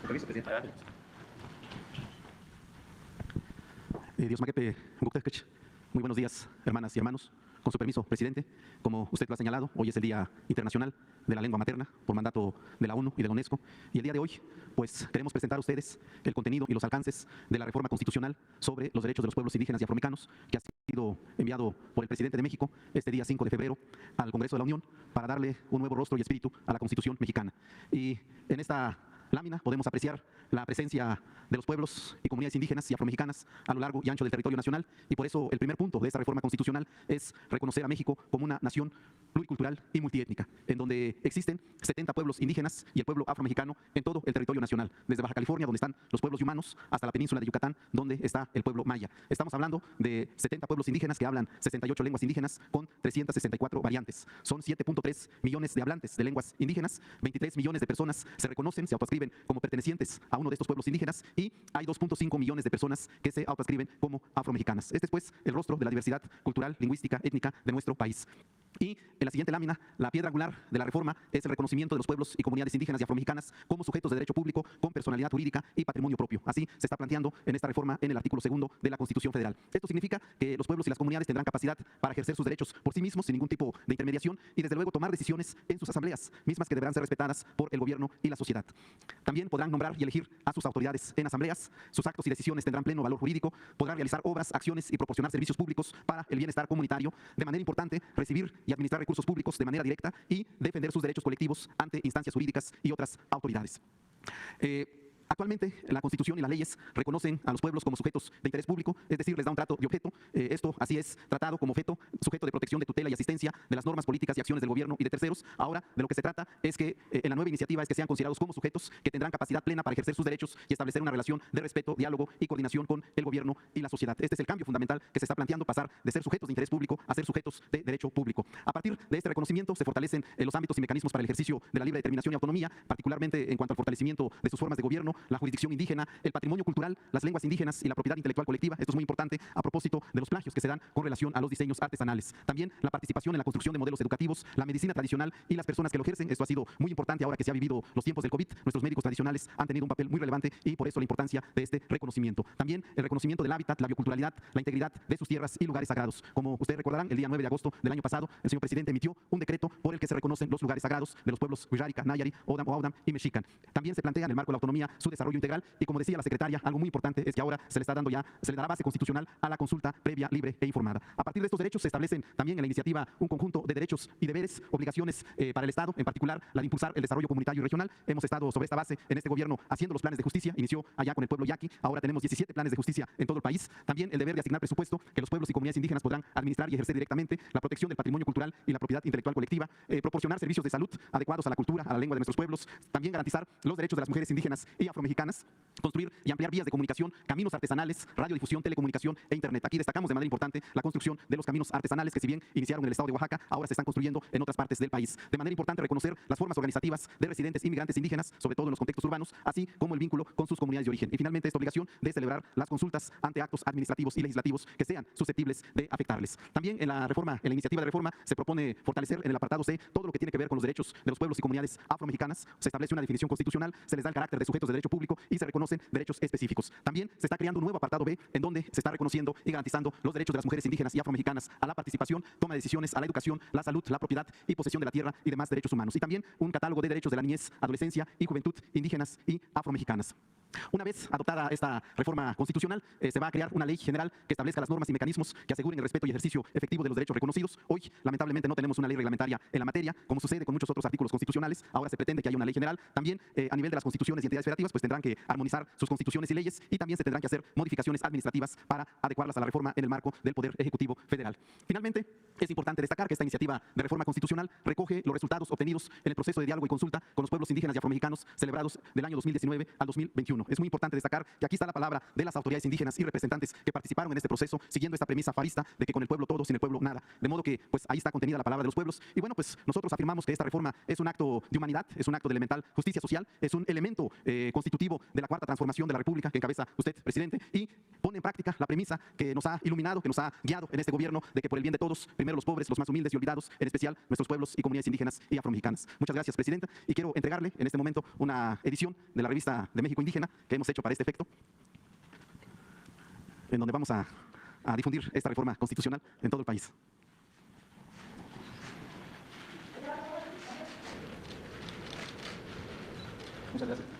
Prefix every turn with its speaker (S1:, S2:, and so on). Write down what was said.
S1: Permiso, presidente. Adelante.
S2: Dios Maguepe Guktekech. Muy buenos días, hermanas y hermanos. Con su permiso, presidente, como usted lo ha señalado, hoy es el Día Internacional de la Lengua Materna por mandato de la ONU y de la UNESCO. Y el día de hoy, pues queremos presentar a ustedes el contenido y los alcances de la reforma constitucional sobre los derechos de los pueblos indígenas y afroamericanos que ha sido enviado por el presidente de México este día 5 de febrero al Congreso de la Unión para darle un nuevo rostro y espíritu a la Constitución mexicana. Y en esta lámina podemos apreciar la presencia de los pueblos y comunidades indígenas y afromexicanas a lo largo y ancho del territorio nacional, y por eso el primer punto de esta reforma constitucional es reconocer a México como una nación pluricultural y multiétnica, en donde existen 70 pueblos indígenas y el pueblo afromexicano en todo el territorio nacional, desde Baja California, donde están los pueblos yumanos, hasta la península de Yucatán, donde está el pueblo maya. Estamos hablando de 70 pueblos indígenas que hablan 68 lenguas indígenas con 364 variantes. Son 7.3 millones de hablantes de lenguas indígenas, 23 millones de personas se reconocen, se autoascriben como pertenecientes a uno de estos pueblos indígenas, y hay 2.5 millones de personas que se autoascriben como afromexicanas. Este es pues el rostro de la diversidad cultural, lingüística, étnica de nuestro país. Y en la siguiente lámina, la piedra angular de la reforma es el reconocimiento de los pueblos y comunidades indígenas y afromexicanas como sujetos de derecho público con personalidad jurídica y patrimonio propio. Así se está planteando en esta reforma en el artículo 2 de la Constitución Federal. Esto significa que los pueblos y las comunidades tendrán capacidad para ejercer sus derechos por sí mismos sin ningún tipo de intermediación y desde luego tomar decisiones en sus asambleas, mismas que deberán ser respetadas por el gobierno y la sociedad. También podrán nombrar y elegir a sus autoridades en asambleas, sus actos y decisiones tendrán pleno valor jurídico, podrán realizar obras, acciones y proporcionar servicios públicos para el bienestar comunitario, de manera importante recibir y administrar recursos públicos de manera directa y defender sus derechos colectivos ante instancias jurídicas y otras autoridades. Actualmente, la Constitución y las leyes reconocen a los pueblos como sujetos de interés público, es decir, les da un trato de objeto. Esto así es tratado como sujeto de protección, de tutela y asistencia de las normas políticas y acciones del gobierno y de terceros. Ahora, de lo que se trata es que en la nueva iniciativa es que sean considerados como sujetos que tendrán capacidad plena para ejercer sus derechos y establecer una relación de respeto, diálogo y coordinación con el gobierno y la sociedad. Este es el cambio fundamental que se está planteando, pasar de ser sujetos de interés público a ser sujetos de derecho público. A partir de este reconocimiento se fortalecen los ámbitos y mecanismos para el ejercicio de la libre determinación y autonomía, particularmente en cuanto al fortalecimiento de sus formas de gobierno, la jurisdicción indígena, el patrimonio cultural, las lenguas indígenas y la propiedad intelectual colectiva. Esto es muy importante a propósito de los plagios que se dan con relación a los diseños artesanales. También la participación en la construcción de modelos educativos, la medicina tradicional y las personas que lo ejercen. Esto ha sido muy importante ahora que se ha vivido los tiempos del COVID. Nuestros médicos tradicionales han tenido un papel muy relevante y por eso la importancia de este reconocimiento. También el reconocimiento del hábitat, la bioculturalidad, la integridad de sus tierras y lugares sagrados. Como ustedes recordarán, el día 9 de agosto del año pasado, el señor presidente emitió un decreto por el que se reconocen los lugares sagrados de los pueblos Wixárika, Nayari, Oaudam y Mexican. También se plantea en el marco de la autonomía su desarrollo integral y, como decía la secretaria, algo muy importante es que ahora se le dará base constitucional a la consulta previa, libre e informada. A partir de estos derechos se establecen también en la iniciativa un conjunto de derechos y deberes, obligaciones para el Estado, en particular la de impulsar el desarrollo comunitario y regional. Hemos estado sobre esta base en este gobierno haciendo los planes de justicia, inició allá con el pueblo yaqui, ahora tenemos 17 planes de justicia en todo el país. También el deber de asignar presupuesto que los pueblos y comunidades indígenas podrán administrar y ejercer directamente, la protección del patrimonio cultural y la propiedad intelectual colectiva, proporcionar servicios de salud adecuados a la cultura, a la lengua de nuestros pueblos, también garantizar los derechos de las mujeres indígenas y afromexicanas, construir y ampliar vías de comunicación, caminos artesanales, radiodifusión, telecomunicación e internet. Aquí destacamos de manera importante la construcción de los caminos artesanales que, si bien iniciaron en el estado de Oaxaca, ahora se están construyendo en otras partes del país. De manera importante reconocer las formas organizativas de residentes y migrantes indígenas, sobre todo en los contextos urbanos, así como el vínculo con sus comunidades de origen. Y finalmente esta obligación de celebrar las consultas ante actos administrativos y legislativos que sean susceptibles de afectarles. También en la iniciativa de reforma se propone fortalecer en el apartado C todo lo que tiene que ver con los derechos de los pueblos y comunidades afromexicanas. Se establece una definición constitucional, se les da el carácter de sujetos de derecho público y se reconocen derechos específicos. También se está creando un nuevo apartado B en donde se está reconociendo y garantizando los derechos de las mujeres indígenas y afromexicanas a la participación, toma de decisiones, a la educación, la salud, la propiedad y posesión de la tierra y demás derechos humanos. Y también un catálogo de derechos de la niñez, adolescencia y juventud indígenas y afromexicanas. Una vez adoptada esta reforma constitucional, se va a crear una ley general que establezca las normas y mecanismos que aseguren el respeto y ejercicio efectivo de los derechos reconocidos. Hoy, lamentablemente, no tenemos una ley reglamentaria en la materia, como sucede con muchos otros artículos constitucionales. Ahora se pretende que haya una ley general. También, a nivel de las constituciones y entidades federativas, pues tendrán que armonizar sus constituciones y leyes, y también se tendrán que hacer modificaciones administrativas para adecuarlas a la reforma en el marco del Poder Ejecutivo Federal. Finalmente, es importante destacar que esta iniciativa de reforma constitucional recoge los resultados obtenidos en el proceso de diálogo y consulta con los pueblos indígenas y afromexicanos celebrados del año 2019 al 2021. I. Es muy importante destacar que aquí está la palabra de las autoridades indígenas y representantes que participaron en este proceso, siguiendo esta premisa farista de que con el pueblo todo, sin el pueblo nada. De modo que, pues, ahí está contenida la palabra de los pueblos. Y bueno, pues, nosotros afirmamos que esta reforma es un acto de humanidad, es un acto de elemental justicia social, es un elemento constitutivo de la cuarta transformación de la República que encabeza usted, presidente, y pone en práctica la premisa que nos ha iluminado, que nos ha guiado en este gobierno, de que por el bien de todos, primero los pobres, los más humildes y olvidados, en especial nuestros pueblos y comunidades indígenas y afromexicanas. Muchas gracias, presidenta, y quiero entregarle en este momento una edición de la revista de México Indígena que hemos hecho para este efecto, en donde vamos a difundir esta reforma constitucional en todo el país. Muchas gracias.